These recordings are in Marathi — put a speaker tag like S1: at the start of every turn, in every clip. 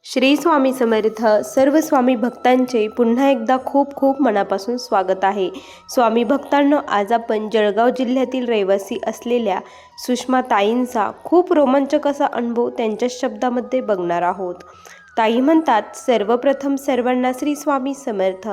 S1: श्री स्वामी समर्थ. सर्व स्वामी भक्तांचे पुन्हा एकदा खूप खूप मनापासून स्वागत आहे. स्वामी भक्तांनो, आज आपण जळगाव जिल्ह्यातील रहिवासी असलेल्या सुषमा ताईंचा खूप रोमांचक असा अनुभव त्यांच्या शब्दामध्ये बघणार आहोत. ताई म्हणतात, सर्वप्रथम सर्वांना श्री स्वामी समर्थ.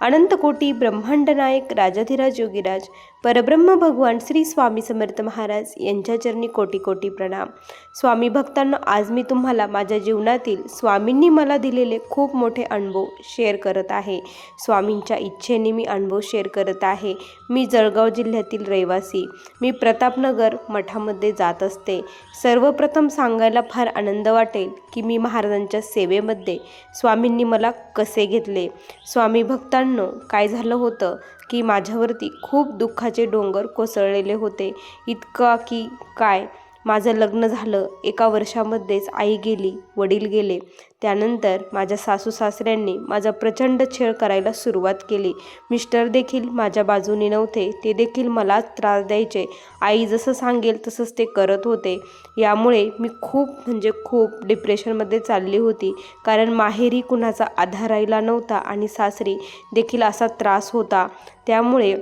S1: अनंतकोटी ब्रह्मांड नायक राजाधिराज योगीराज परब्रह्म भगवान श्री स्वामी समर्थ महाराज यांच्या चरणी कोटी कोटी प्रणाम. स्वामी भक्तांना, आज मी तुम्हाला माझ्या जीवनातील स्वामींनी मला दिलेले खूप मोठे अनुभव शेअर करत आहे. स्वामींच्या इच्छेने मी अनुभव शेअर करत आहे. मी जळगाव जिल्ह्यातील रहिवासी. मी प्रतापनगर मठामध्ये जात असते. सर्वप्रथम सांगायला फार आनंद वाटेल की मी महाराजांच्या सेवेमध्ये स्वामींनी मला कसे घेतले. स्वामी भक्तांनो, काय झालं होतं की माझ्यावरती खूप दुःखाचे डोंगर कोसळलेले होते. इतका की काय, माझं लग्न झालं, 1 वर्षामध्येच आई गेली, वडील गेले. त्यानंतर माझ्या सासू सासऱ्यांनी माझा प्रचंड छळ करायला सुरुवात केली. मिस्टर देखील माझ्या बाजूने नव्हते, ते देखील मला त्रास द्यायचे. आई जसं सांगेल तसंच ते करत होते. यामुळे मी खूप डिप्रेशनमध्ये चालली होती, कारण माहेरी कुणाचा आधार राहिला नव्हता आणि सासरी देखील असा त्रास होता. त्यामुळे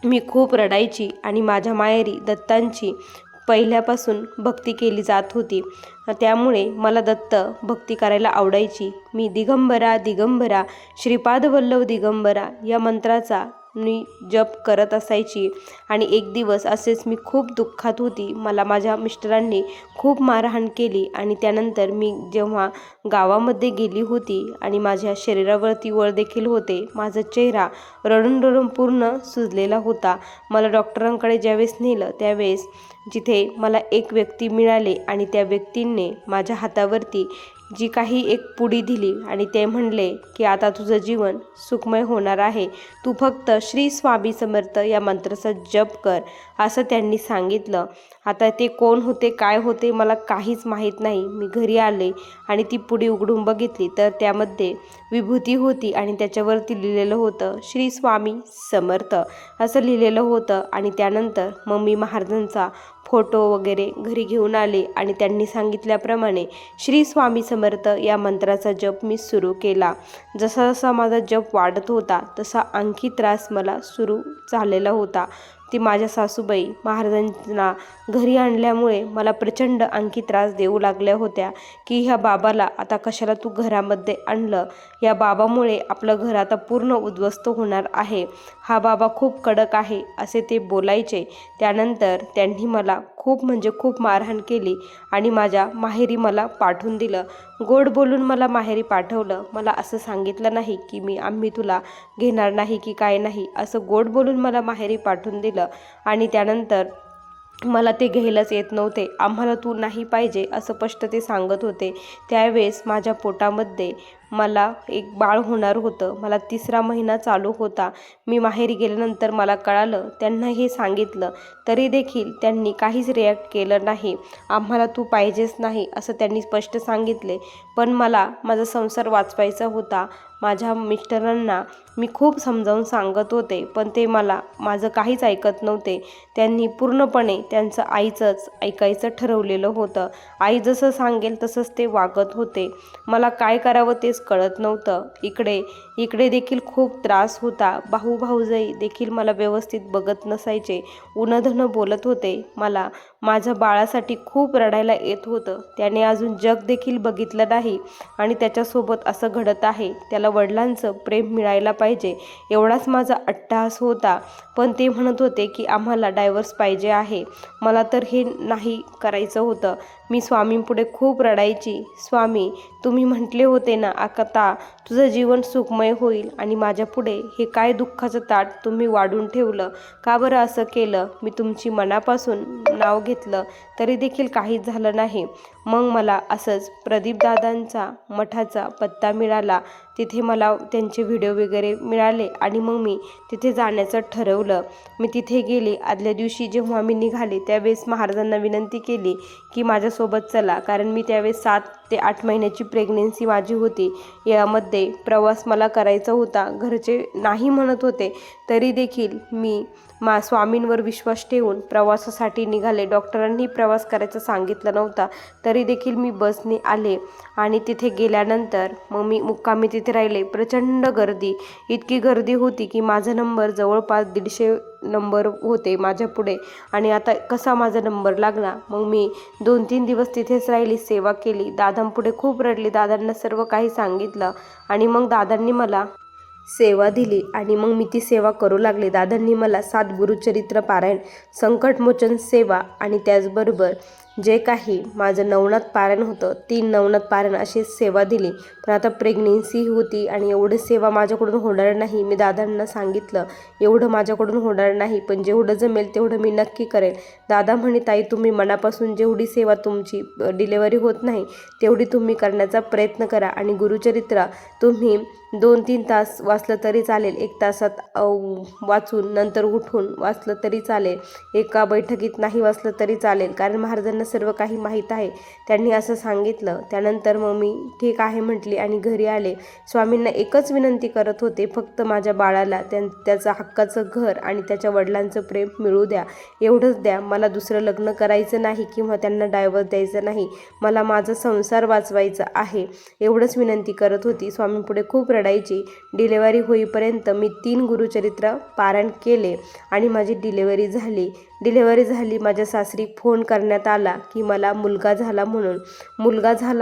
S1: मी खूप रडायची आणि माझ्या माहेरी दत्तांची पहिल्यापासून भक्ती केली जात होती. त्यामुळे मला दत्त भक्ती करायला आवडायची. मी दिगंबरा दिगंबरा श्रीपाद वल्लभ दिगंबरा या मंत्राचा मी जप करत असायची. आणि एक दिवस असेच मी खूप दुःखात होती. मला माझ्या मिस्टरांनी खूप मारहाण केली आणि त्यानंतर मी जेव्हा गावामध्ये गेली होती आणि माझ्या शरीरावरती वळ देखील होते, माझा चेहरा रडून रडून पूर्ण सुजलेला होता. मला डॉक्टरांकडे ज्यावेळेस नेलं त्यावेळेस जिथे मला एक व्यक्ती मिळाले आणि त्या व्यक्तींनी माझ्या हातावरती जी काही एक पुडी दिली आणि ते म्हणले की आता तुझं जीवन सुखमय होणार आहे, तू फक्त श्री स्वामी समर्थ या मंत्राचा जप कर, असं त्यांनी सांगितलं. आता ते कोण होते, काय होते, मला काहीच माहीत नाही. मी घरी आले आणि ती पुडी उघडून बघितली तर त्यामध्ये विभूती होती आणि त्याच्यावरती लिहिलेलं होतं श्री स्वामी समर्थ असं लिहिलेलं होतं. आणि त्यानंतर मम्मी महाराजांचा फोटो वगैरे घरी घेऊन आले आणि त्यांनी सांगितल्याप्रमाणे श्री स्वामी समर्थ या मंत्राचा जप मी सुरू केला. जसा जसा माझा जप वाढत होता तसा आणखी त्रास मला सुरू झालेला होता. ती माझ्या सासूबाई महाराजांना घरी आणल्यामुळे मला प्रचंड आणखी त्रास देऊ लागल्या होत्या की ह्या बाबाला आता कशाला तू घरामध्ये आणलं, या बाबामुळे आपलं घर आता पूर्ण उद्ध्वस्त होणार आहे, हा बाबा खूप कडक आहे, असे ते बोलायचे. त्यानंतर त्यांनी मला खूप मारहाण केली आणि माझ्या माहेरी मला पाठवून दिलं. गोड बोलून मला माहेरी पाठवलं. मला असं सांगितलं नाही की आम्ही तुला घेणार नाही की काय नाही, असं गोड बोलून मला माहेरी पाठवून दिलं. आणि त्यानंतर मला ते घ्यायलाच येत नव्हते. आम्हाला तू नाही पाहिजे असं स्पष्ट ते सांगत होते. त्यावेळेस माझ्या पोटामध्ये मला एक बाळ होणार होतं. मला 3रा महिना चालू होता. मी माहेरी गेल्यानंतर मला कळालं, त्यांना हे सांगितलं तरी देखील त्यांनी काहीच रिॲक्ट केलं नाही. आम्हाला तू पाहिजेच नाही असं त्यांनी स्पष्ट सांगितले. पण मला माझा संसार वाचवायचा होता. माझ्या मिस्टरांना मी खूप समजावून सांगत होते पण ते माझं काहीच ऐकत नव्हते. त्यांनी पूर्णपणे त्यांचं आईचंच ऐकायचं ठरवलेलं होतं. आई जसं सांगेल तसंच ते वागत होते. मला काय करावं तेच कळत नव्हतं. इकडे देखील खूप त्रास होता. भाऊजाई देखील मला व्यवस्थित बघत नसायचे, उन्हधनं बोलत होते. मला माझ्या बाळासाठी खूप रडायला येत होतं. त्याने अजून जग देखील बघितलं नाही आणि त्याच्यासोबत असं घडत आहे. त्याला वडिलांचं प्रेम मिळायला पाहिजे एवढाच माझा अट्टहास होता. पण ते म्हणत होते की आम्हाला डायव्हर्स पाहिजे आहे. मला तर हे नाही करायचं होतं. मी स्वामींपुढे खूप रडायची. स्वामी, तुम्ही म्हटले होते ना आता तुझं जीवन सुखमय होईल आणि माझ्या पुढे हे काय दुःखाचं ताट तुम्ही वाढून ठेवलं, का बरं असं केलं? मी तुमची मनापासून नाव घेतलं तरी देखील काहीच झालं नाही. मग मला असंच प्रदीपदादांचा मठाचा पत्ता मिळाला. तिथे मला त्यांचे व्हिडिओ वगैरे मिळाले आणि मग मी तिथे जाण्याचं ठरवलं. मी तिथे गेले. आदल्या दिवशी जेव्हा मी निघाले त्यावेळेस महाराजांना विनंती केली की माझ्यासोबत चला, कारण मी त्यावेळेस 7 ते 8 महिन्याची प्रेग्नेन्सी माझी होती. यामध्ये प्रवास मला करायचा होता. घरचे नाही म्हणत होते तरी देखील मी स्वामींवर विश्वास ठेवून प्रवासासाठी निघाले. डॉक्टरांनी प्रवास करायचा सांगितला नव्हता, तरी देखील मी बसने आले आणि तिथे गेल्यानंतर मग मी मुक्कामी तिथे राहिले. प्रचंड गर्दी, इतकी गर्दी होती की माझा नंबर जवळपास 150 नंबर होते माझ्या पुढे आणि आता कसा माझा नंबर लागला. मग मी 2-3 दिवस तिथेच राहिली, सेवा केली. दादांपुढे खूप रडली, दादांना सर्व काही सांगितलं आणि मग दादांनी मला सेवा दिली आणि मग मी ती सेवा करू लागले. दादांनी मला 7 गुरुचरित्र पारायण, संकटमोचन सेवा आणि त्याचबरोबर जे काही माझं नवनाथ पारायण होतं 3 नवनाथ पारायण अशी सेवा दिली. पण आता प्रेग्नेन्सी होती आणि एवढी सेवा माझ्याकडून होणार नाही. मी दादांना सांगितलं एवढं माझ्याकडून होणार नाही, पण जेवढं जमेल तेवढं मी नक्की करेन. दादा म्हणे ताई तुम्ही मनापासून जेवढी सेवा तुमची डिलेवरी होत नाही तेवढी तुम्ही करण्याचा प्रयत्न करा आणि गुरुचरित्र तुम्ही 2-3 तास वाचलं तरी चालेल, 1 तासात वाचून नंतर उठून वाचलं तरी चालेल, एका बैठकीत नाही वाचलं तरी चालेल, कारण महाराजांना सर्व काही माहीत आहे. त्यांनी असं सांगितलं. त्यानंतर मग मी ठीक आहे म्हटली आणि घरी आले. स्वामींना एकच विनंती करत होते, फक्त माझ्या बाळाला त्याचं हक्काचं घर आणि त्याच्या वडिलांचं प्रेम मिळू द्या, एवढंच द्या. मला दुसरं लग्न करायचं नाही किंवा त्यांना डायव्हर्स द्यायचं नाही, मला माझा संसार वाचवायचा आहे, एवढंच विनंती करत होती. स्वामींपुढे खूप रडायची. डिलेवरी होईपर्यंत मी 3 गुरुचरित्र पारायण केले आणि माझी डिलेवरी झाली. माझ्या सासरी फोन करण्यात आला की मला मुलगा झाला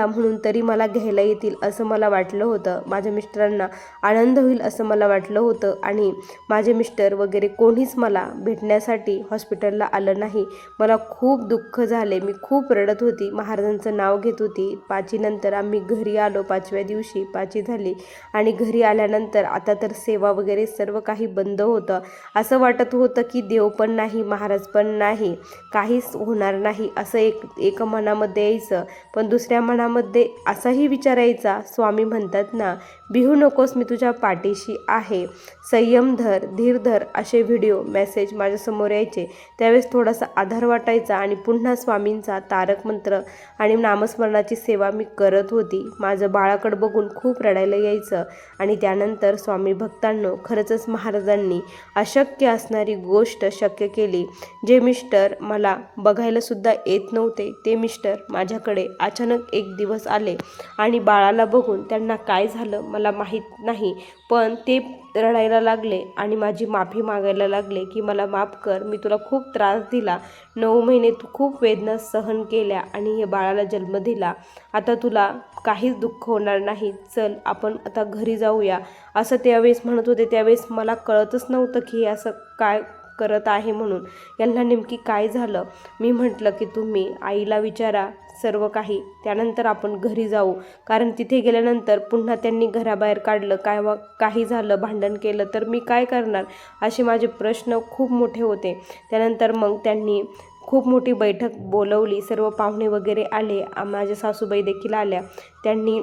S1: म्हणून तरी मला घ्यायला येतील असं मला वाटलं होतं. माझ्या मिस्टरांना आनंद होईल असं मला वाटलं होतं आणि माझे मिस्टर वगैरे कोणीच मला भेटण्यासाठी हॉस्पिटलला आलं नाही. मला खूप दुःख झाले, मी खूप रडत होती, महाराजांचं नाव घेत होती. पाचीनंतर आम्ही घरी आलो. 5व्या दिवशी पाची झाली आणि घरी आल्यानंतर आता तर सेवा वगैरे सर्व काही बंद होतं. असं वाटत होतं की देव पण नाही, महाराज पण नाही, काहीच होणार नाही असं एक मनामध्ये यायचं. पण दुसऱ्या मनामध्ये असाही विचारायचा, स्वामी म्हणतात ना भिवू नकोस, मी तुझ्या पाठीशी आहे, संयम धर, धीर धर, असे व्हिडिओ मेसेज माझ्यासमोर यायचे. त्यावेळेस थोडासा आधार वाटायचा आणि पुन्हा स्वामींचा तारक मंत्र आणि नामस्मरणाची सेवा मी करत होती. माझं बाळाकडे बघून खूप रडायला यायचं. आणि त्यानंतर स्वामी भक्तांनो, खरंच महाराजांनी अशक्य असणारी गोष्ट शक्य केली. जे मिस्टर मला बघायला सुद्धा येत नव्हते ते मिस्टर माझ्याकडे अचानक एक दिवस आले आणि बाळाला बघून त्यांना काय झालं मला माहीत नाही, पण ते रडायला लागले आणि माझी माफी मागायला लागले की मला माफ कर, मी तुला खूप त्रास दिला, 9 महिने तू खूप वेदना सहन केल्या आणि हे बाळाला जन्म दिला, आता तुला काहीच दुःख होणार नाही, चल आपण आता घरी जाऊया असं त्यावेळेस म्हणत होते. त्यावेळेस मला कळतच नव्हतं की हे असं काय करत आहे म्हणून, यांना नेमकी काय झालं. मी म्हटलं की तुम्ही आईला विचारा सर्व काही, त्यानंतर आपण घरी जाऊ, कारण तिथे गेल्यानंतर पुन्हा त्यांनी घराबाहेर काढलं, काही झालं, भांडण केलं तर मी काय करणार, असे माझे प्रश्न खूप मोठे होते. त्यानंतर मग त्यांनी खूप मोठी बैठक बोलवली, सर्व पाहुणे वगैरे आले, माझ्या सासूबाई देखील आल्या. त्यांनी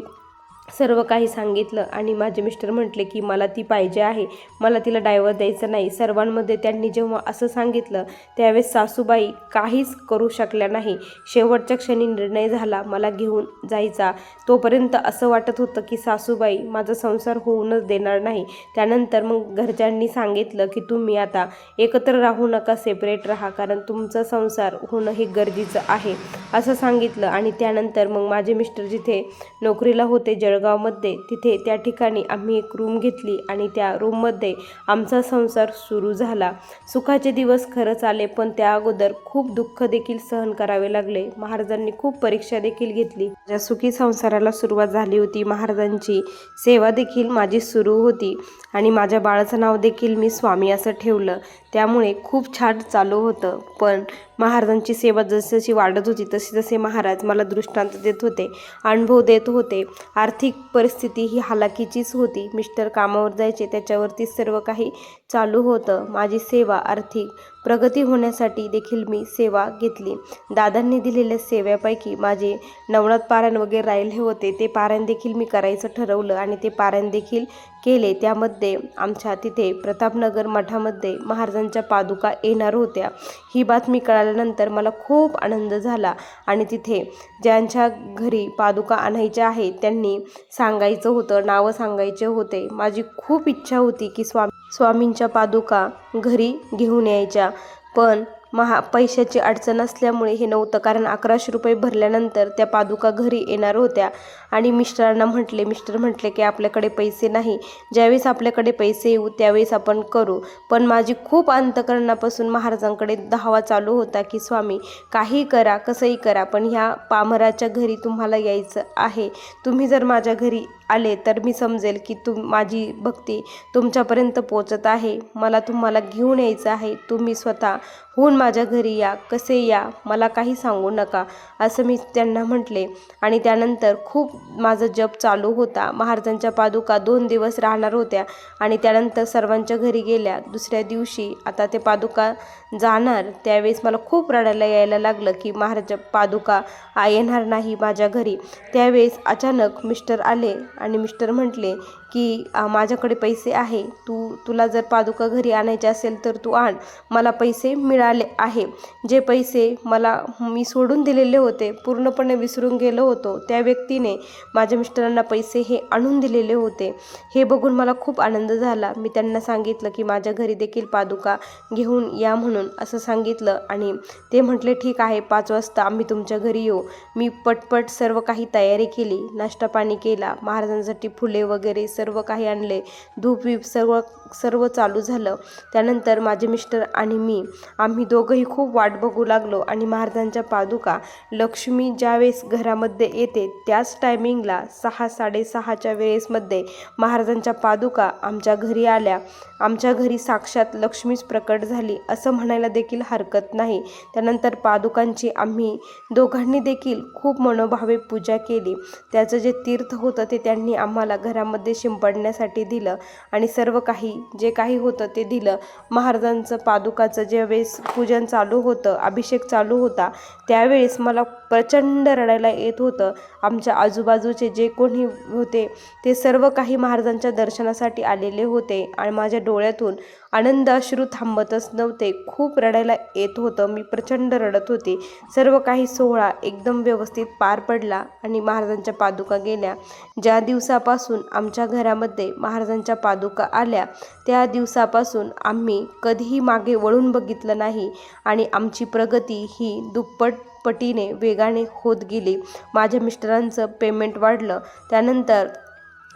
S1: सर्व काही सांगितलं आणि माझे मिस्टर म्हटले की मला ती पाहिजे आहे, मला तिला डायव्हर्स द्यायचं नाही. सर्वांमध्ये त्यांनी जेव्हा असं सांगितलं त्यावेळेस सासूबाई काहीच करू शकल्या नाही. शेवटच्या क्षणी निर्णय झाला मला घेऊन जायचा. तोपर्यंत असं वाटत होतं की सासूबाई माझा संसार होऊनच देणार नाही. त्यानंतर मग घरच्यांनी सांगितलं की तुम्ही आता एकत्र राहू नका, सेपरेट राहा, कारण तुमचा संसार होणं हे गरजेचं आहे असं सांगितलं. आणि त्यानंतर मग माझे मिस्टर जिथे नोकरीला होते जळगावमध्ये, तिथे त्या ठिकाणी आम्ही एक रूम घेतली आणि त्या रूममध्ये आमचा संसार सुरू झाला. सुखाचे दिवस खरंच आले, पण त्या अगोदर खूप दुःख देखील सहन करावे लागले. महाराजांनी खूप परीक्षा देखील घेतली. माझ्या सुखी संसाराला सुरुवात झाली होती. महाराजांची सेवा देखील माझी सुरू होती आणि माझ्या बाळाचं नाव देखील मी स्वामी असं ठेवलं. त्यामुळे खूप छान चालू होतं. पण महाराजांची सेवा जशी वाढत होती तसे महाराज मला दृष्टांत देत होते, अनुभव देत होते. आर्थिक परिस्थिती ही हालाकीचीच होती. मिस्टर कामावर जायचे, त्याच्यावरती सर्व काही चालू होतं. माझी सेवा आर्थिक प्रगती होण्यासाठी देखील मी सेवा घेतली. दादांनी दिलेल्या सेवेपैकी माझे नवनाथ पारायण वगैरे राहिले होते, ते पारायण देखील मी करायचं ठरवलं आणि ते पारायण देखील केले. त्यामध्ये आमच्या तिथे प्रतापनगर मठामध्ये महाराजांच्या पादुका येणार होत्या. ही बातमी कळाल्यानंतर मला खूप आनंद झाला आणि तिथे ज्यांच्या घरी पादुका आणायच्या आहेत त्यांनी सांगायचं होतं, नावं सांगायचे होते. माझी खूप इच्छा होती की स्वामींच्या पादुका घरी घेऊन यायच्या, पण पैशाची अडचण असल्यामुळे हे नव्हतं, कारण 1100 रुपये भरल्यानंतर त्या पादुका घरी येणार होत्या. आणि मिस्टर म्हटले की आपल्याकडे पैसे नाही, ज्यावेळेस आपल्याकडे पैसे येऊ त्यावेळेस आपण करू. पण माझी खूप अंतःकरणापासून महाराजांकडे धावा चालू होता की स्वामी काही करा, कसंही करा, पण ह्या पामराच्या घरी तुम्हाला यायचं आहे. तुम्ही जर माझ्या घरी आले तर मी समजेल की माझी भक्ती तुमच्यापर्यंत पोचत आहे. मला तुम्हाला घेऊन यायचं आहे. तुम्ही स्वतःहून माझ्या घरी या, कसे या मला काही सांगू नका, असं मी त्यांना म्हटले. आणि त्यानंतर खूप माझा जप चालू होता. महाराजांच्या पादुका 2 दिवस राहणार होत्या आणि त्यानंतर सर्वांच्या घरी गेल्या. दुसऱ्या दिवशी आता ते पादुका जाणार, त्यावेळेस मला खूप रडायला यायला लागलं की महाराज पादुका येणार नाही माझ्या घरी. त्यावेळेस अचानक मिस्टर आले आणि मिस्टर म्हटले की माझ्याकडे पैसे आहे, तुला जर पादुका घरी आणायचे असेल तर तू आण, मला पैसे मिळाले आहे. जे पैसे मी सोडून दिलेले होते, पूर्णपणे विसरून गेलो होतो, त्या व्यक्तीने माझ्या मिस्टरांना पैसे हे आणून दिलेले होते. हे बघून मला खूप आनंद झाला. मी त्यांना सांगितलं की माझ्या घरी देखील पादुका घेऊन या म्हणून असं सांगितलं. आणि ते म्हटले ठीक आहे, 5 वाजता आम्ही तुमच्या घरी येऊ. मी पटपट सर्व काही तयारी केली, नाश्ता पाणी केला, महाराजांसाठी फुले वगैरे सर्व काही आणले, धूप वीप सर्व चालू झालं. त्यानंतर माझे मिस्टर आणि आम्ही दोघंही खूप वाट बघू लागलो. आणि महाराजांच्या पादुका लक्ष्मी ज्यावेळेस घरामध्ये येते त्याच टायमिंगला 6-6:30च्या वेळेसमध्ये महाराजांच्या पादुका आमच्या घरी आल्या. आमच्या घरी साक्षात लक्ष्मीच प्रकट झाली असं म्हणायला देखील हरकत नाही. त्यानंतर पादुकांची आम्ही दोघांनी देखील खूप मनोभावे पूजा केली. त्याचं जे तीर्थ होतं ते त्यांनी आम्हाला घरामध्ये शिंपडण्यासाठी दिलं आणि सर्व काही जे काही होतं ते दिलं. महाराजांचं पादुकाचं ज्यावेळेस पूजन चालू होतं, अभिषेक चालू होता, त्यावेळेस मला प्रचंड रडायला येत होतं. आमच्या आजूबाजूचे जे कोणी होते ते सर्व काही महाराजांच्या दर्शनासाठी आलेले होते आणि माझ्या डोळ्यातून आनंद अश्रू थांबतच नव्हते. खूप रडायला येत होतं, मी प्रचंड रडत होते. सर्व काही सोहळा एकदम व्यवस्थित पार पडला आणि महाराजांच्या पादुका गेल्या. ज्या दिवसापासून आमच्या घरामध्ये महाराजांच्या पादुका आल्या त्या दिवसापासून आम्ही कधीही मागे वळून बघितलं नाही आणि आमची प्रगती ही दुप्पटपटीने वेगाने होत गेली. माझ्या मिस्टरांचं पेमेंट वाढलं, त्यानंतर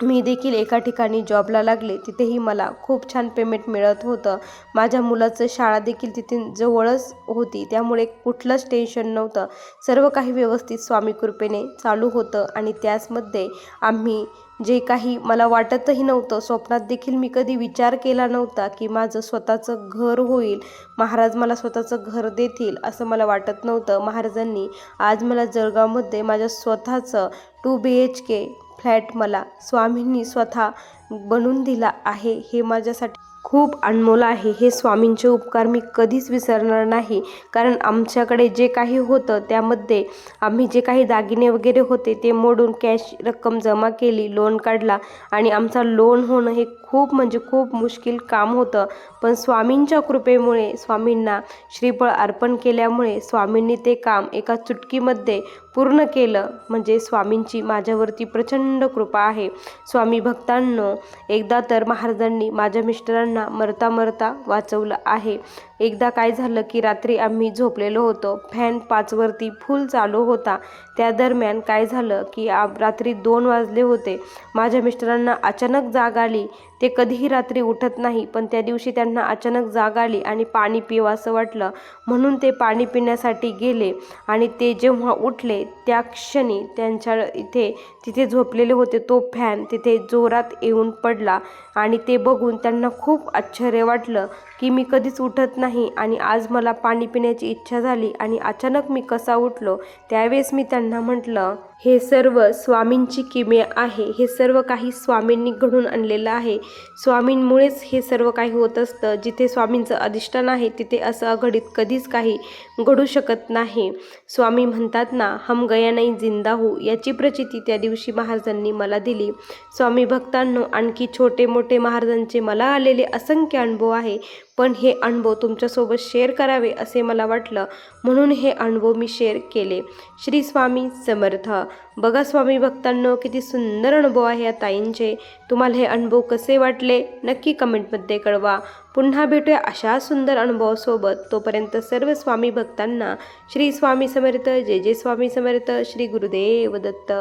S1: मी देखील एका ठिकाणी जॉबला लागले, तिथेही मला खूप छान पेमेंट मिळत होतं. माझ्या मुलाचं शाळा देखील तिथे जवळच होती, त्यामुळे कुठलंच टेन्शन नव्हतं. सर्व काही व्यवस्थित स्वामी कृपेने चालू होतं. आणि त्याचमध्ये आम्ही जे काही मला वाटतही नव्हतं, स्वप्नात देखील मी कधी विचार केला नव्हता की माझं स्वतःचं घर होईल, महाराज मला स्वतःचं घर देतील, असं मला वाटत नव्हतं. महाराजांनी आज मला जळगावमध्ये माझ्या स्वतःचं 2 BHK फ्लॅट मला स्वामींनी स्वतः बनवून दिला आहे. हे माझ्यासाठी खूप अनमोल आहे. हे स्वामींचे उपकार मी कधीच विसरणार नाही. कारण आमच्याकडे जे काही होतं त्यामध्ये आम्ही जे काही दागिने वगैरे होते ते मोडून कॅश रक्कम जमा केली, लोन काढला आणि आमचा लोन होणं हे खूप म्हणजे खूप मुश्किल काम होतं. पण स्वामींच्या कृपेमुळे, स्वामींना श्रीफळ अर्पण केल्यामुळे स्वामींनी ते काम एका चुटकीमध्ये पूर्ण केलं. म्हणजे स्वामींची माझ्यावरती प्रचंड कृपा आहे. स्वामी भक्तांनो, एकदा तर महाराजांनी माझ्या मिस्टरांना मरता मरता वाचवलं आहे. एकदा काय झालं की रात्री आम्ही झोपलेलो होतो, फॅन 5 वरती फुल चालू होता. त्या दरम्यान काय झालं की रात्री 2 वाजले होते. माझ्या मिस्टरांना अचानक जाग आली. ते कधीही रात्री उठत नाही, पण त्या दिवशी त्यांना अचानक जाग आली आणि पाणी पिवावंसं वाटलं, म्हणून ते पाणी पिण्यासाठी गेले. आणि ते जेव्हा उठले त्या क्षणी त्यांच्या तिथे झोपलेले होते तो फॅन तिथे जोरात येऊन पडला. आणि ते बघून त्यांना खूप आश्चर्य वाटलं की मी कधीच उठत नाही आणि आज मला पाणी पिण्याची इच्छा झाली आणि अचानक मी कसा उठलो. त्यावेळेस मी त्यांना म्हटलं, हे सर्व स्वामींची किमया आहे, हे सर्व काही स्वामींनी घडून आणलेलं आहे. स्वामींमुळेच हे सर्व काही होत असतं. जिथे स्वामींचं अधिष्ठान आहे तिथे असं अघटित कधीच काही घडू शकत नाही. स्वामी म्हणतात ना, हम गया नहीं जिंदा हूँ, याची प्रचिती त्या दिवशी महाराजांनी मला दिली. स्वामी भक्तांनो, आणखी छोटे मोठे महाराजांचे मला आलेले असंख्य अनुभव आहे, पण हे अनुभव तुमच्यासोबत शेअर करावे असे मला वाटलं, म्हणून हे अनुभव मी शेअर केले. श्री स्वामी समर्थ. बघा स्वामी भक्तांनो, किती सुंदर अनुभव आहे या ताईंचे. तुम्हाला हे अनुभव कसे वाटले नक्की कमेंटमध्ये कळवा. पुन्हा भेटूया अशा सुंदर अनुभवासोबत. तोपर्यंत सर्व स्वामी भक्तांना श्री स्वामी समर्थ. जय जय स्वामी समर्थ. श्री गुरुदेव दत्त.